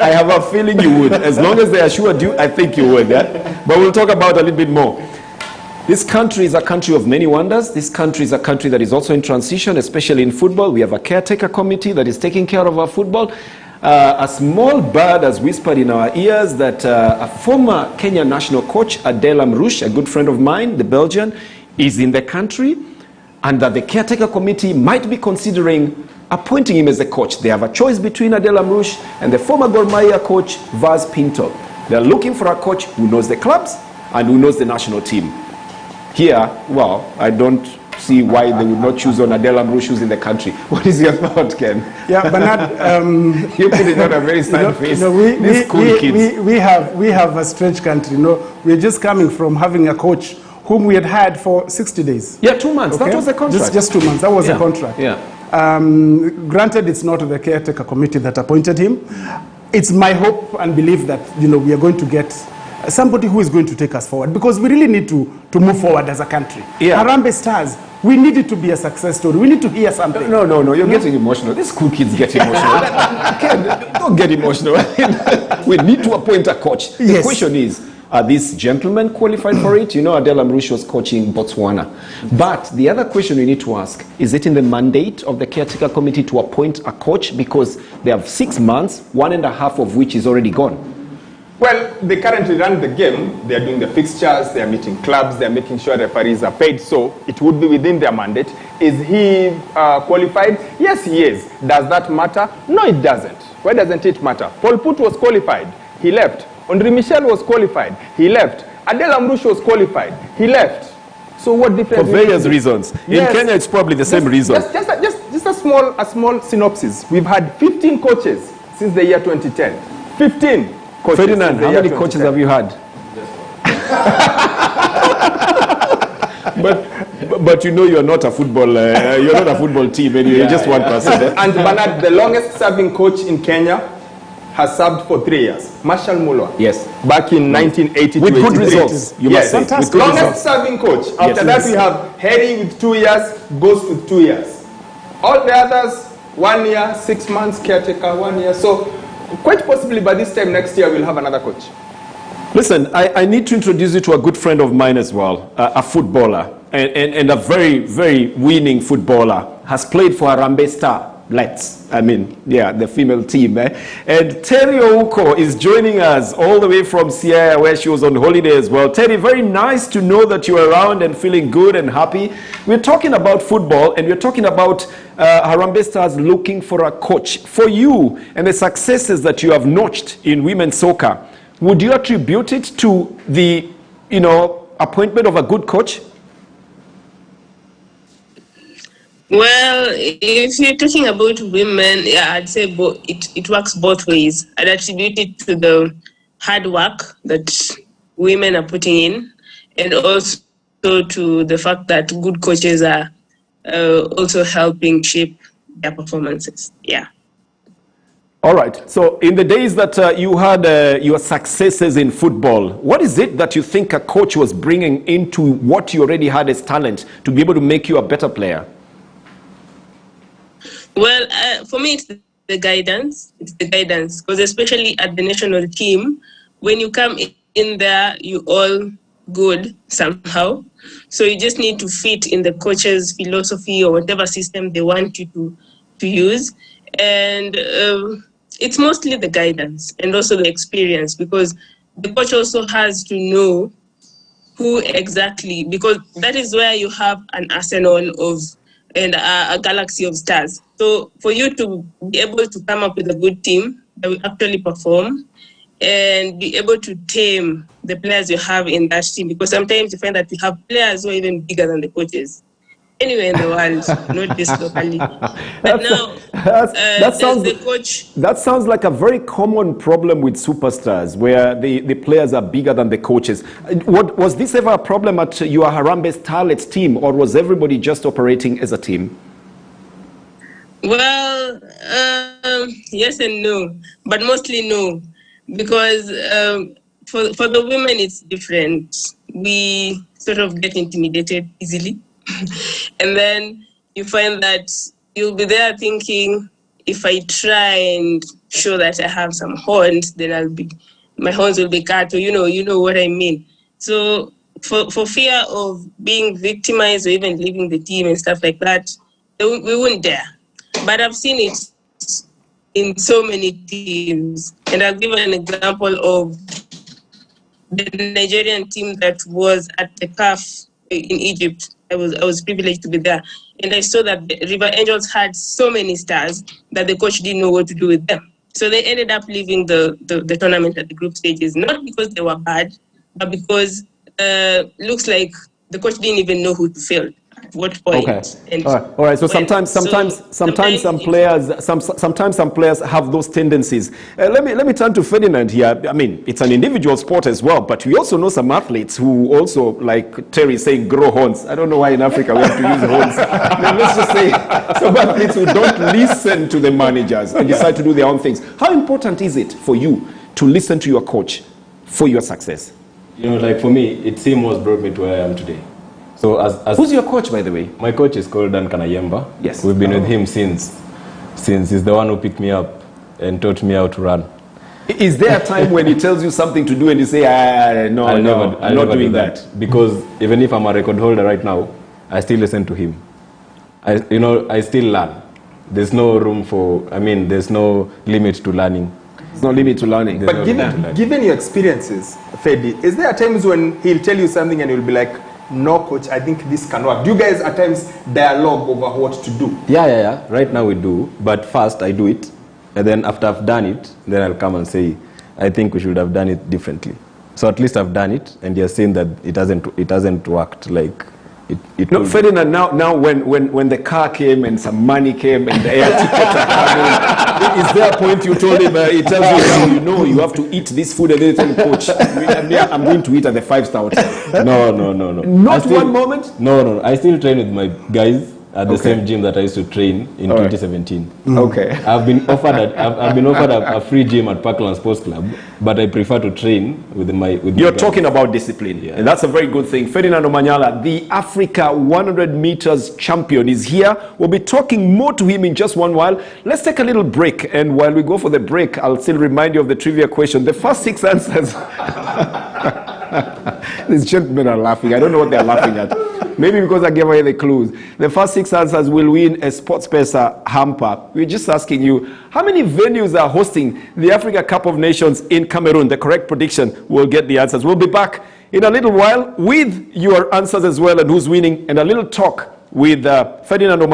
I have a feeling you would. As long as they assured you, I think you would. Yeah? But we'll talk about a little bit more. This country is a country of many wonders. This country is a country that is also in transition, especially in football. We have a caretaker committee that is taking care of our football. A small bird has whispered in our ears that a former Kenya national coach, Adela Mrush, a good friend of mine, the Belgian, is in the country, and that the caretaker committee might be considering appointing him as a coach. They have a choice between Adela Mrush and the former Gor Mahia coach, Vaz Pinto. They're looking for a coach who knows the clubs and who knows the national team. Here, well, I don't see why they would not choose on Adela Mrush, who's in the country. What is your thought, Ken? Yeah, Bernard, you put it on a very sad face. We have a strange country. We're just coming from having a coach whom we had for 60 days. Yeah, 2 months. Okay? That was the contract. Just 2 months. That was the contract. Yeah. Granted, it's not the caretaker committee that appointed him. It's my hope and belief that we are going to get somebody who is going to take us forward, because we really need to move forward as a country. Yeah. Harambee Stars, we need it to be a success story. We need to hear something. No, you're getting emotional. These school kids get emotional. Don't get emotional. We need to appoint a coach. Yes. The question is, are these gentlemen qualified for it? Adela Mrush was coaching Botswana. But the other question we need to ask, is it in the mandate of the caretaker committee to appoint a coach? Because they have 6 months, 1.5 of which is already gone. Well, they currently run the game. They are doing the fixtures. They are meeting clubs. They are making sure referees are paid. So it would be within their mandate. Is he qualified? Yes, he is. Does that matter? No, it doesn't. Why doesn't it matter? Paul Put was qualified. He left. Andre Michel was qualified. He left. Adela Mrush was qualified. He left. So what difference? For various reasons. Yes. In Kenya, it's probably the same reason. Just a small synopsis. We've had 15 coaches since the year 2010. 15 coaches. Ferdinand, how many coaches have you had? But you're not a football. You're not a football team. Anyway, you're just one person. And Bernard, the longest serving coach in Kenya has served for 3 years. Marshall Mulwa. Yes. Back in 1980 with good results. You must say. With longest serving coach. After that we have Harry with 2 years, Ghost with 2 years. All the others, 1 year, 6 months, caretaker, 1 year. So quite possibly by this time next year we'll have another coach. Listen, I need to introduce you to a good friend of mine as well, a footballer, and a very, very winning footballer. Has played for Harambee Stars. The female team. And Terry Ouko is joining us all the way from Sierra, where she was on holiday as well. Terry, very nice to know that you're around and feeling good and happy. We're talking about football, and we're talking about Harambee Stars looking for a coach. For you and the successes that you have notched in women's soccer, would you attribute it to the appointment of a good coach? Well, if you're talking about women, I'd say it works both ways. I'd attribute it to the hard work that women are putting in, and also to the fact that good coaches are also helping shape their performances. Yeah. All right. So in the days that you had your successes in football, what is it that you think a coach was bringing into what you already had as talent to be able to make you a better player? Well, for me, it's the guidance. It's the guidance, because especially at the national team, when you come in there, you all good somehow. So you just need to fit in the coach's philosophy or whatever system they want you to use. And it's mostly the guidance and also the experience, because the coach also has to know who exactly, because that is where you have an arsenal of and a galaxy of stars. So for you to be able to come up with a good team that will actually perform and be able to tame the players you have in that team, because sometimes you find that you have players who are even bigger than the coaches anywhere in the world, not just locally. But now, that sounds like a very common problem with superstars, where the players are bigger than the coaches. Was this ever a problem at your Harambee Starlets team, or was everybody just operating as a team? Well, yes and no, but mostly no, because for the women it's different. We sort of get intimidated easily. And then you find that you'll be there thinking if I try and show that I have some horns, then my horns will be cut, or you know what I mean. So for fear of being victimized or even leaving the team and stuff like that, we wouldn't dare. But I've seen it in so many teams, and I'll give an example of the Nigerian team that was at the CAF in Egypt. I was privileged to be there, and I saw that the River Angels had so many stars that the coach didn't know what to do with them. So they ended up leaving the tournament at the group stages, not because they were bad, but because looks like the coach didn't even know who to field at what point. Okay. And all right. So sometimes some players have those tendencies. Let me turn to Ferdinand here. I mean, it's an individual sport as well, but we also know some athletes who also, like Terry saying, grow horns. I don't know why in Africa we have to use horns. Now, let's just say some athletes who don't listen to the managers and decide to do their own things. How important is it for you to listen to your coach for your success? You know, like for me, it's him who's brought me to where I am today. So as who's your coach, by the way? My coach is called Dan Kanayemba. Yes. We've been with him since he's the one who picked me up and taught me how to run. Is there a time when he tells you something to do and you say, no, I'm not doing that? Because even if I'm a record holder right now, I still listen to him. I still learn. There's no room there's no limit to learning. There's no limit to learning. But given your experiences, Fedi, is there times when he'll tell you something and you'll be like, no, coach, I think this can work? Do you guys at times dialogue over what to do? Yeah. Right now we do. But first I do it. And then after I've done it, then I'll come and say, I think we should have done it differently. So at least I've done it, and you're saying that it hasn't worked like it no, Ferdinand, now when the car came and some money came and the air tickets are coming, is there a point you told him, he tells you, you have to eat this food, and then tell him, coach, I'm going to eat at the 5-star hotel? No. Not one moment? No. I still train with my guys at the same gym that I used to train in 2017. Okay. I've been offered a free gym at Parkland Sports Club, but I prefer to train with my You're talking about discipline, and that's a very good thing. Ferdinand Omanyala, the Africa 100 meters champion, is here. We'll be talking more to him in just one while. Let's take a little break, and while we go for the break, I'll still remind you of the trivia question. The first 6 answers... These gentlemen are laughing. I don't know what they're laughing at. Maybe because I gave away the clues. The first 6 answers will win a Sports Pesa hamper. We're just asking you, how many venues are hosting the Africa Cup of Nations in Cameroon? The correct prediction will get the answers. We'll be back in a little while with your answers as well and who's winning, and a little talk with Ferdinand Omanyala.